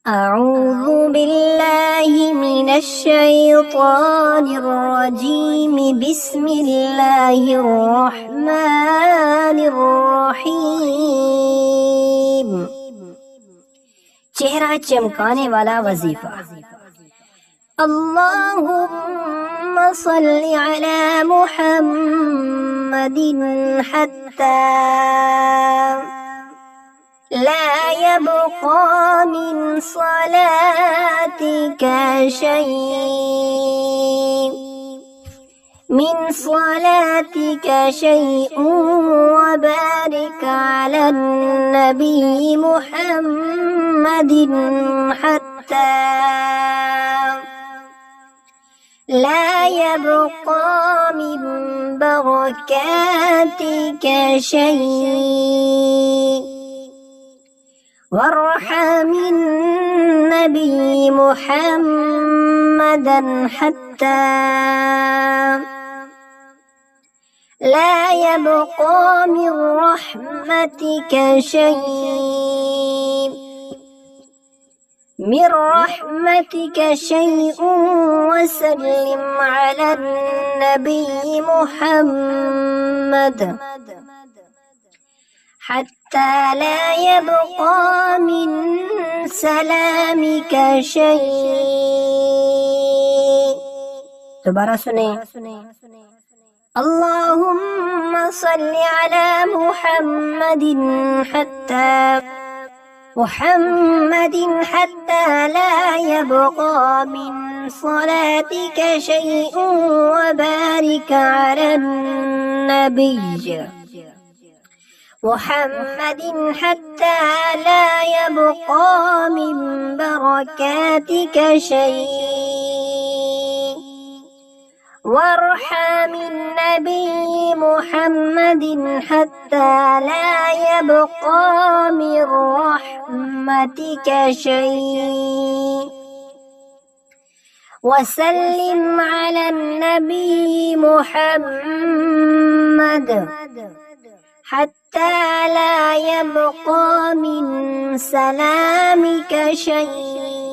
أعوذ بالله من الشيطان الرجيم. بسم الله الرحمن الرحيم। चेहरा चमकाने वाला वजीफा। अल्लाहुम्मा सल्ली अला मुहम्मदिन हत्ता ला यबक़ा मिन सलातिका शै'उन व बारिक अला नबी मुहम्मदिन हत्ता ला यबक़ा मिन बरकातिका शै' वरहम नबी मुहम्मदन हत्ता ला यबक़ा मिन रहमतिका शै'उन वसल्लिम अला नबी मुहम्मद हत्ता ला यबक़ा मिन सलामिका शै'। दोबारा सुने। अल्लाहुम्मा सल्ली अला मुहम्मदिन हत्ता ला यबक़ा मिन सलातिका शै'उन व बारिक अला नबी मुहम्मदिन हत्ता ला यबक़ा मिन बरकातिका शै' वरहम नबी मुहम्मदिन हत्ता ला यबक़ा मिन रहमतिका शै' वसल्लिम अला नबी मुहम्मद हत्ता ला यबक़ा मिन सलामिका शै'।